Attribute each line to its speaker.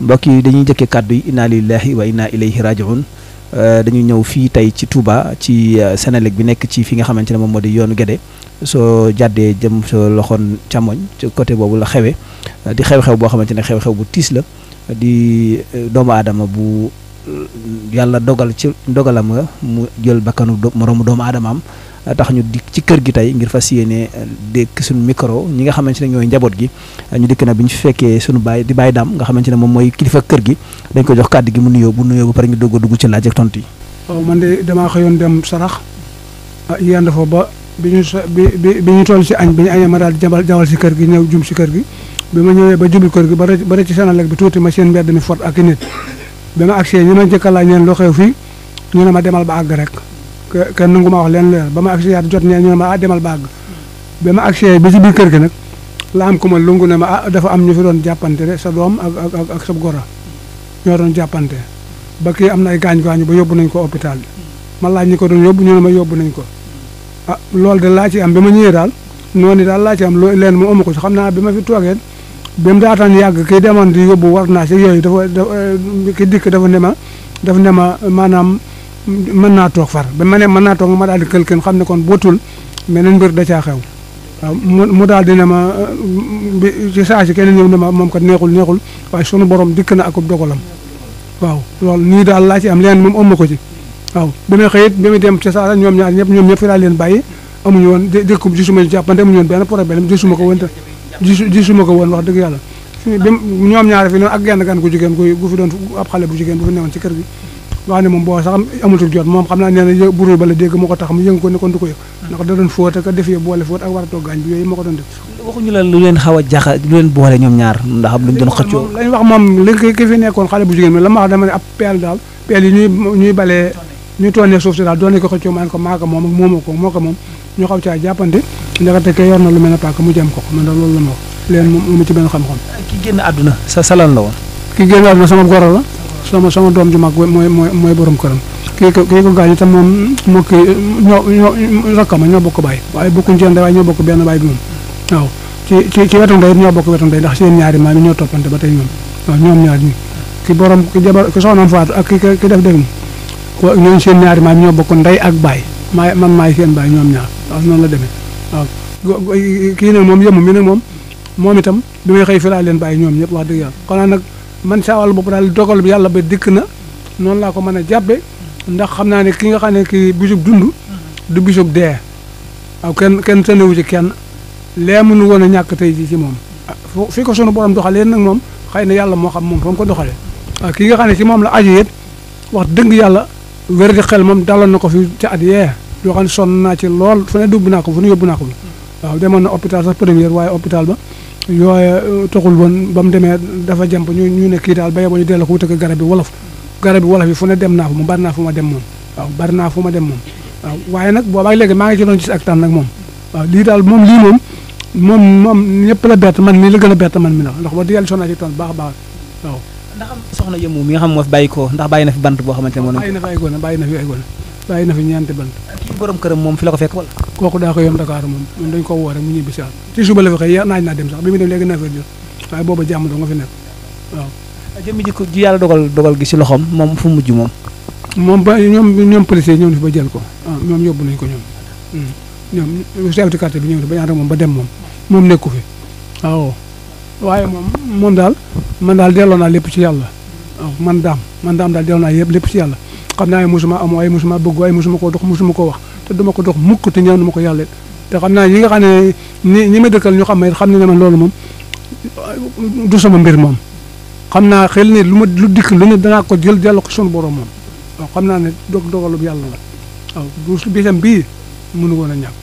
Speaker 1: mbokk yi dañuy njëkkee kàddu yi inna lillahi wa inna ilayhi rajiun dañuy ñëw fii tey ci Touba ci Senelec bi nekk ci fi nga xamante ne moom moo di yoonu Guédé soo jàddee jëm sa loxoon càmmoñ ci côté boobu la xewe di xew-xew boo xamante ne xew-xew bu tiis la di doomu aadama bu yàlla dogal ci dogalam nga mu jël bakkanu moroomu doomu aadamaam tax ñu dikk ci kër gi tey ngir fas yéene dékk suñu micro ñi nga xamante ne ñooy njaboot gi ñu dikk na bi ñu fi fekkee suñu baay di baay daam nga xamante ne moom mooy kilifa kër gi dañ ko jox kàddu gi mu nuyoo bu nuyoo ba pare ñu dugg a dugg ci laaj ak tontu yi.
Speaker 2: waaw man de damaa xëyoon dem sarax yéen dafa ba bi ñu toll si añ bi ñu añee ma daal di jawal si kër gi ñëw jum si kër gi bi ma ñëwee ba jublu kër gi ba ci Senelec bi tuuti ma seen mbedd mi fot ak i nit bi ma agsee ñi ma njëkk a laaj ñeen lu xew fii ñu ne ma demal ba àgg rek kenn nangu ma wax leen leer ba ma agsee yaat jot ñeen ñu ne ma demal ba àgg bi ma agsee bi ci biir kër gi nag la am ko ma lungu ne ma dafa am ñu fi doon jàppante de sa doom ak sa gora ñoo doon jàppante ba kii am na ay gaañu ba yóbbu nañ ko hôpital bi ma laaj ñi ko doon yóbbu ñu ne ma yóbbu nañ ko loolu de laa ci am bi ma ñëwee daal noonu daal laa ci am leen mu amu ko ci xam naa bi ma fi toogee bi mu daataan yàgg kii demoon di yóbbu war naa si yooyu ki dikk dafa ne ma maanaam mën naa toog far ba ma ne mën naa toog ma daal di kël kenn xam ne kon bootul meneen mbir da caa xew waaw mu daal di ne ma ci saa si keneen ñëw ne ma moom kat neexul waaye sunu borom dikk na akub dogalam waaw loolu nii daal laa ci am leen moom amu ko ci waaw bi may xëyit bi muy dem ci saa ñoom ñëpp fi laa leen bàyyi amuñu woon dëkk gisuma jàppante amuñu woon benn problème gisuma ko woon wax dëgg yàlla ñoom ñaari fi noonu ak genn gan gu jigéen gu fi doon ab xale bu jigéen bu fi newoon ci kër gi wax ne moom boo sax amatul jot moom xam naa nee na burul bala dégg moo ko tax mu yëngu ko ne kon du ko yëg ndax da doon fóot ak defee boole fóot ak war a toog gaañ bi yooyu moo ko doon def
Speaker 1: waxuñu la lu leen xaw a jaxa lu leen boole ñoom ñaar ndax am luñ doon xëccoo
Speaker 2: lañ wax moom li ki fi nekkoon xale bu jigéen mi la ma wax dama ne ab peel daal peel yi ñuy balee ñu toonee suuf si daal doon ko xëccoo maan ko maaka moom ak moo ko moom ñu xaw caa jàppante ndekete ke yor na lu mel ne paaka mu jëm ko man daal loolu la ma wax leen moom amu ci benn xam-xam
Speaker 1: ki génn àdduna sa salan la woon
Speaker 2: ki génn àdduna sama goro la sama doom ju mag mooy borom këram kii ko gaañu tam moom moo kii ñoo rakkama ñoo bokk baay waaye bokkuñ ci waaye ñoo bokk benn baay bi moom waaw ci wetu ndey ñoo bokk wetu ndey ndax seen ñaari maam yi ñoo toppante ba tey ñoom waaw ñoom ñaar ñi ki borom ki jabar ki soxnaam faatu ak ki def dégg ñooñu seen ñaari maam ñoo bokk ndey ak baay man maay seen baay ñoom ñaar waaw noonu la demee waaw kii nag moom yëmu mi nag moom itam bi may xëy fi laa leen bàyyi ñoom ñëpp wax dëgg yàlla xanaa nag man saa wàllu bopp daal dogal bi yàlla ba dikk na noonu laa ko mën a jàppe ndax xam naa ne ki nga xam ne kii bisub dund du bisub dee waaw kenn tënewu ci kenn lee mënu woon a ñàkk tey ji ci moom fi ko sunu borom doxalee nag moom xëy na yàlla moo xam moom fa mu ko doxalee waaw ki nga xam ne ci moom la aju it wax dëgg yàlla wér di xel moom daloon na ko fi ca at yee yoo xam ne sonn naa ci lool fu ne dugg naa ko fu ne yóbbu naa ko waaw demoon na hôpital sax première waaye hôpital ba yooye taxul woon ba mu demee dafa jàmp ñu ne kii daal ba yeboo ñu delloo ko wutal garab bi wolof yi fu ne dem naa fa moom bari naa fu ma dem moom waaw bari naa fu ma dem moom waaw waaye nag boobaag léegi maa ngi ci doon gis ak tànn nag moom waaw lii daal moom moom ñëpp la bett man mii la gën a bett man mi ndax ba di yàlla sonna ci tànn baax a baax waaw
Speaker 1: ndax soxna Yëmu mi nga xam moo fi bàyyi ko ndax bàyyi na fi bant boo xamante ne moo
Speaker 2: bàyyi na fi ñeenti bant
Speaker 1: kii borom këram moom fi la ko fekk wala
Speaker 2: kooku daa ko yom Dakar moom dañ ko woo rek mu ñibbi si ci suba la fi xëy naaj naa dem sax bi mu dem léegi 9 heures jot waaye booba jàmm doo nga fi nekk waaw
Speaker 1: jëmmi ji yàlla dogal gi si loxoom moom fu mujj moom
Speaker 2: ba ñoom policier ñëw na fi ba jël ko ñoom yóbbu nañ ko ñoom chef de quartier bi ñëw na ba ñaata moom ba dem moom nekku fi waaw waaye moom daal man daal delloo naa lépp ci yàlla waaw man daam daal delloo naa lépp ci yàlla xam naa ne mosuma am waaye mosuma bëgg waaye mosuma koo dox mosuma koo wax te duma ko dox mukk te ñëw na ma ko yàlla te xam naa ñi nga xam ne ñi ma dëkkal ñu xam ne man loolu moom du sama mbir moom xam naa xel ne lu dikk lu ne danaa ko jël delloo ko sunu borom moom waaw xam naa ne dogalub yàlla la waaw du bisam bii mënu woon a ñàkk